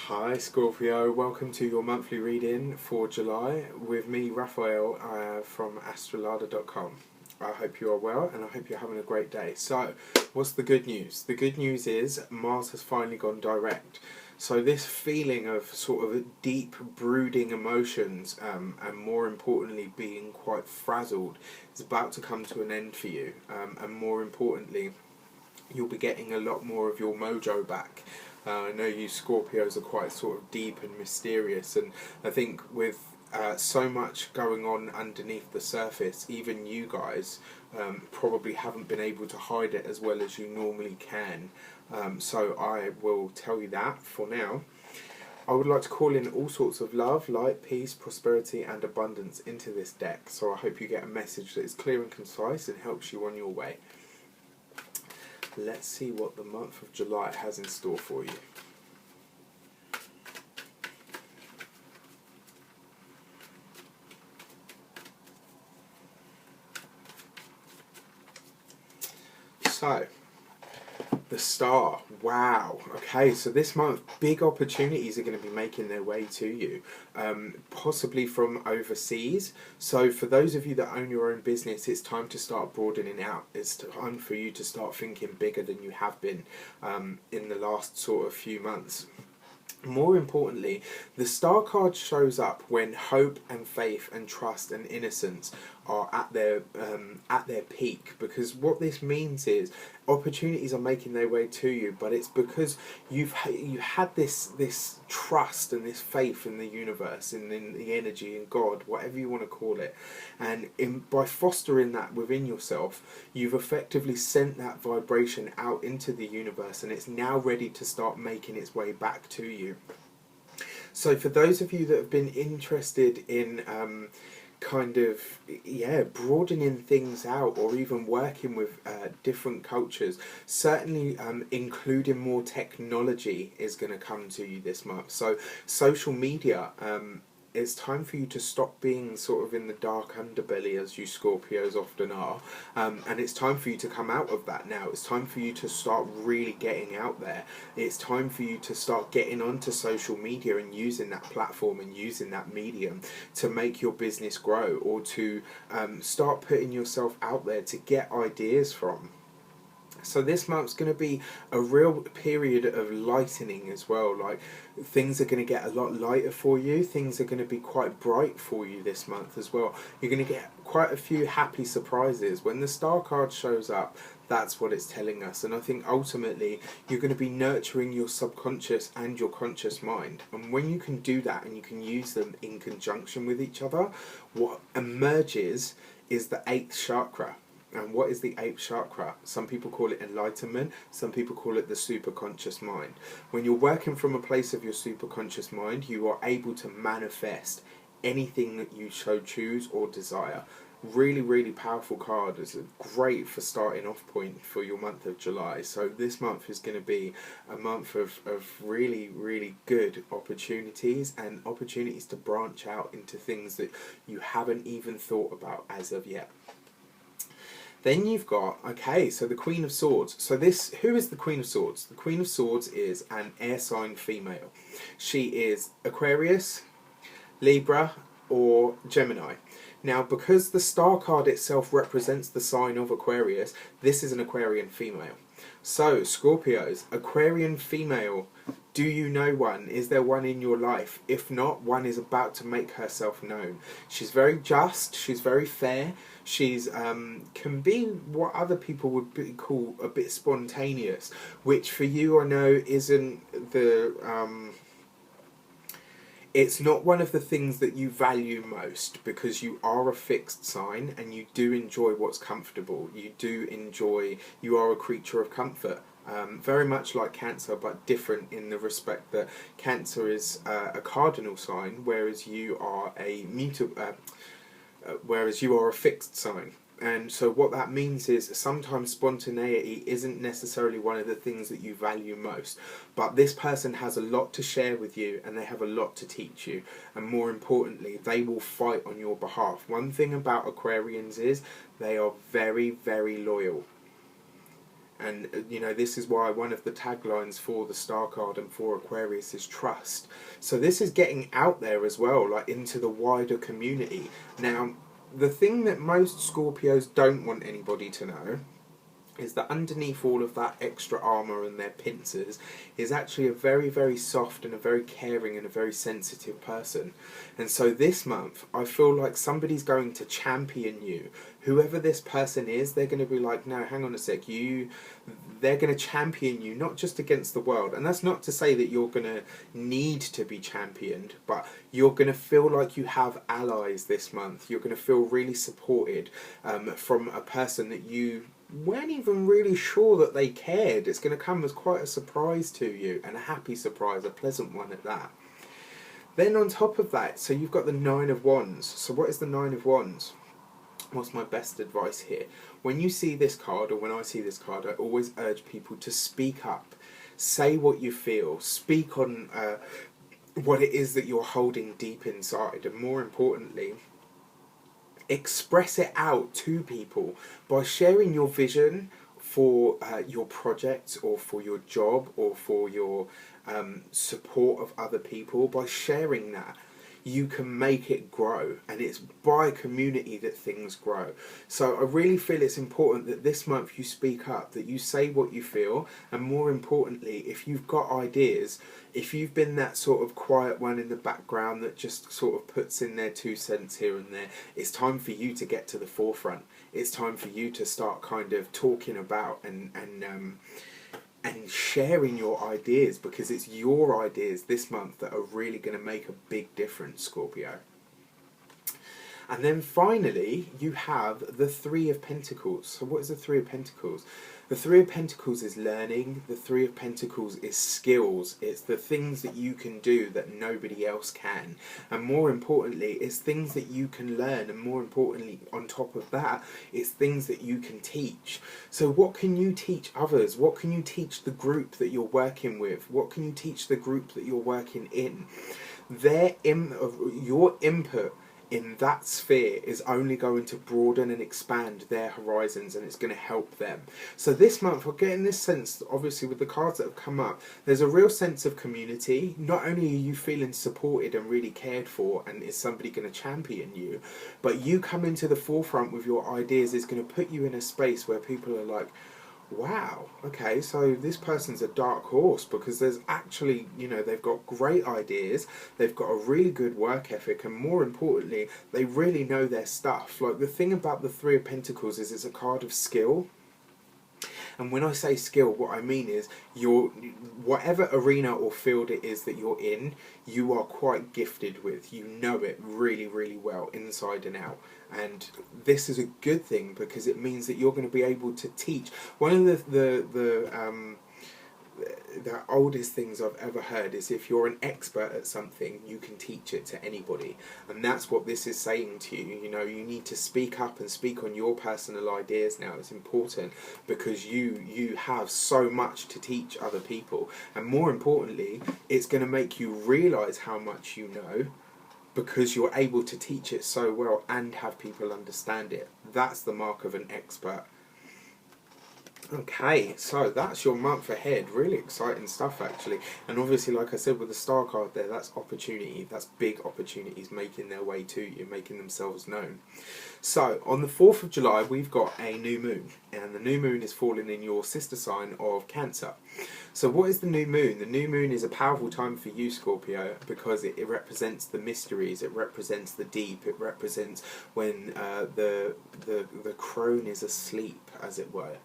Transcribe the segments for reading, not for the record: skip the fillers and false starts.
Hi Scorpio, welcome to your monthly reading for July with me, Raphael, from Astrolada.com. I hope you are well and I hope you're having a great day. So, what's the good news? The good news is Mars has finally gone direct. So this feeling of sort of deep brooding emotions and more importantly being quite frazzled is about to come to an end for you. And more importantly, you'll be getting a lot more of your mojo back. I know you Scorpios are quite sort of deep and mysterious, and I think with so much going on underneath the surface, even you guys probably haven't been able to hide it as well as you normally can. So I will tell you that for now. I would like to call in all sorts of love, light, peace, prosperity and abundance into this deck. So I hope you get a message that is clear and concise and helps you on your way. Let's see what the month of July has in store for you. So, the star. Wow. Okay, so this month, big opportunities are going to be making their way to you, possibly from overseas. So for those of you that own your own business, it's time to start broadening out. It's time for you to start thinking bigger than you have been in the last sort of few months. More importantly, the star card shows up when hope and faith and trust and innocence are at their peak, because what this means is opportunities are making their way to you, but it's because you had this trust and this faith in the universe and in the energy in God, whatever you want to call it, and by fostering that within yourself, you've effectively sent that vibration out into the universe, and it's now ready to start making its way back to you. So for those of you that have been interested in broadening things out, or even working with different cultures, certainly including more technology is going to come to you this month. So social media, it's time for you to stop being sort of in the dark underbelly, as you Scorpios often are, and it's time for you to come out of that now. It's time for you to start really getting out there. It's time for you to start getting onto social media and using that platform and using that medium to make your business grow, or to start putting yourself out there to get ideas from. So this month's going to be a real period of lightening as well. Like, things are going to get a lot lighter for you. Things are going to be quite bright for you this month as well. You're going to get quite a few happy surprises. When the star card shows up, that's what it's telling us. And I think ultimately you're going to be nurturing your subconscious and your conscious mind. And when you can do that and you can use them in conjunction with each other, what emerges is the 8th chakra. And what is the 8th chakra? Some people call it enlightenment, some people call it the superconscious mind. When you're working from a place of your superconscious mind, you are able to manifest anything that you so choose or desire. Really, really powerful card. It's great for starting off point for your month of July. So this month is going to be a month of really, really good opportunities, and opportunities to branch out into things that you haven't even thought about as of yet. Then you've got, okay, so the Queen of Swords. So who is the Queen of Swords? The Queen of Swords is an air sign female. She is Aquarius, Libra, or Gemini. Now, because the star card itself represents the sign of Aquarius, this is an Aquarian female. So, Scorpios, Aquarian female, do you know one? Is there one in your life? If not, one is about to make herself known. She's very just, she's very fair, she's can be what other people would call a bit spontaneous, which for you I know isn't the... it's not one of the things that you value most, because you are a fixed sign and you do enjoy what's comfortable. You are a creature of comfort. Very much like Cancer, but different in the respect that Cancer is a cardinal sign, whereas you are a fixed sign. And so what that means is sometimes spontaneity isn't necessarily one of the things that you value most, but this person has a lot to share with you and they have a lot to teach you, and more importantly they will fight on your behalf. One thing about Aquarians is they are very, very loyal. And you know, this is why one of the taglines for the star card and for Aquarius is trust. So this is getting out there as well, like into the wider community. Now, the thing that most Scorpios don't want anybody to know is that underneath all of that extra armour and their pincers is actually a very, very soft and a very caring and a very sensitive person. And so this month, I feel like somebody's going to champion you. Whoever this person is, they're going to be like, no, hang on a sec, they're going to champion you, not just against the world. And that's not to say that you're going to need to be championed, but you're going to feel like you have allies this month. You're going to feel really supported from a person that you weren't even really sure that they cared. It's going to come as quite a surprise to you, and a happy surprise, a pleasant one at that. Then on top of that, so you've got the Nine of Wands. So what is the Nine of Wands? What's my best advice here? When you see this card, or when I see this card, I always urge people to speak up. Say what you feel. Speak on what it is that you're holding deep inside, and more importantly, express it out to people by sharing your vision for your project, or for your job, or for your support of other people. By sharing that, you can make it grow, and it's by community that things grow. So I really feel it's important that this month you speak up, that you say what you feel, and more importantly, if you've got ideas, if you've been that sort of quiet one in the background that just sort of puts in their 2 cents here and there, it's time for you to get to the forefront. It's time for you to start kind of talking about and sharing your ideas, because it's your ideas this month that are really going to make a big difference, Scorpio. And then finally, you have the Three of Pentacles. So what is the Three of Pentacles? The Three of Pentacles is learning. The Three of Pentacles is skills. It's the things that you can do that nobody else can. And more importantly, it's things that you can learn. And more importantly, on top of that, it's things that you can teach. So what can you teach others? What can you teach the group that you're working with? What can you teach the group that you're working in? Your input in that sphere is only going to broaden and expand their horizons, and it's going to help them. So this month we're getting this sense, obviously with the cards that have come up, there's a real sense of community. Not only are you feeling supported and really cared for, and is somebody going to champion you, but you come into the forefront with your ideas is going to put you in a space where people are like, wow, okay, so this person's a dark horse, because there's actually, you know, they've got great ideas, they've got a really good work ethic, and more importantly, they really know their stuff. Like, the thing about the Three of Pentacles is it's a card of skill. And when I say skill, what I mean is whatever arena or field it is that you're in, you are quite gifted with. You know it really, really well, inside and out. And this is a good thing, because it means that you're going to be able to teach. One of the oldest things I've ever heard is, if you're an expert at something, you can teach it to anybody. And that's what this is saying to you. You know, you need to speak up and speak on your personal ideas now. It's important, because you have so much to teach other people. And more importantly, it's going to make you realise how much you know, because you're able to teach it so well and have people understand it. That's the mark of an expert. Okay, so that's your month ahead. Really exciting stuff, actually. And obviously, like I said, with the star card there, that's opportunity. That's big opportunities making their way to you, making themselves known. So, on the 4th of July, we've got a new moon. And the new moon is falling in your sister sign of Cancer. So what is the new moon? The new moon is a powerful time for you, Scorpio, because it represents the mysteries, it represents the deep, it represents when the crone is asleep, as it were.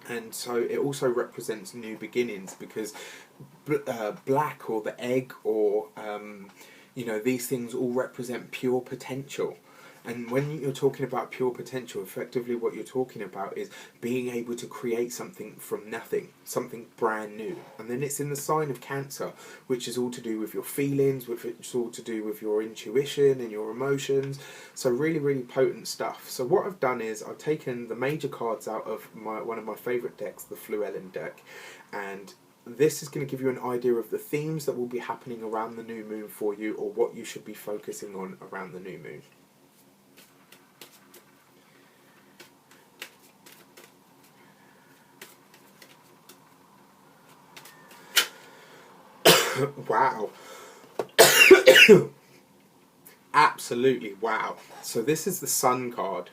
And so it also represents new beginnings, because black, or the egg, or you know, these things all represent pure potential. And when you're talking about pure potential, effectively what you're talking about is being able to create something from nothing, something brand new. And then it's in the sign of Cancer, which is all to do with your feelings, which is all to do with your intuition and your emotions. So really, really potent stuff. So what I've done is I've taken the major cards out of one of my favourite decks, the Llewellyn deck, and this is going to give you an idea of the themes that will be happening around the new moon for you, or what you should be focusing on around the new moon. Wow. Absolutely wow. So this is the Sun card.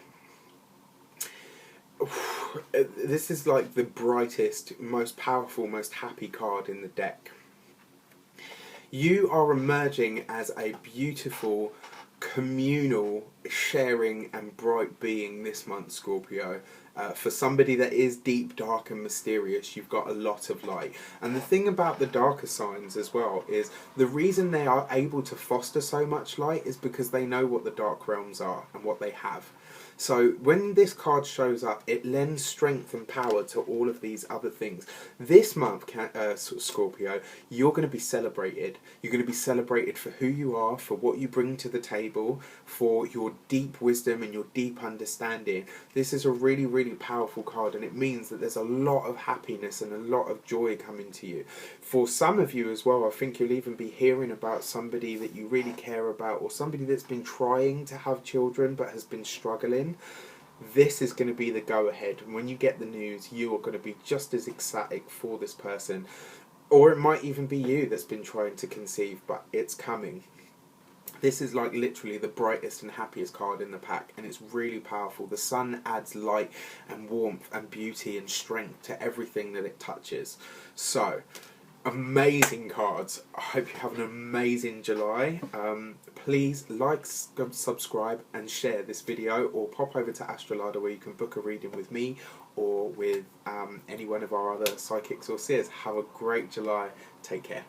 This is like the brightest, most powerful, most happy card in the deck. You are emerging as a beautiful, communal, sharing and bright being this month, Scorpio. For somebody that is deep, dark and mysterious, you've got a lot of light. And the thing about the darker signs as well is the reason they are able to foster so much light is because they know what the dark realms are and what they have. So when this card shows up, it lends strength and power to all of these other things. This month, Scorpio, you're going to be celebrated. You're going to be celebrated for who you are, for what you bring to the table, for your deep wisdom and your deep understanding. This is a really, really powerful card, and it means that there's a lot of happiness and a lot of joy coming to you. For some of you as well, I think you'll even be hearing about somebody that you really care about, or somebody that's been trying to have children but has been struggling. This is going to be the go-ahead. When you get the news, you are going to be just as ecstatic for this person. Or it might even be you that's been trying to conceive, but it's coming. This is like literally the brightest and happiest card in the pack, and it's really powerful. The sun adds light and warmth and beauty and strength to everything that it touches. So, amazing cards. I hope you have an amazing July. Please like, subscribe and share this video, or pop over to Astrolada where you can book a reading with me or with any one of our other psychics or seers. Have a great July. Take care.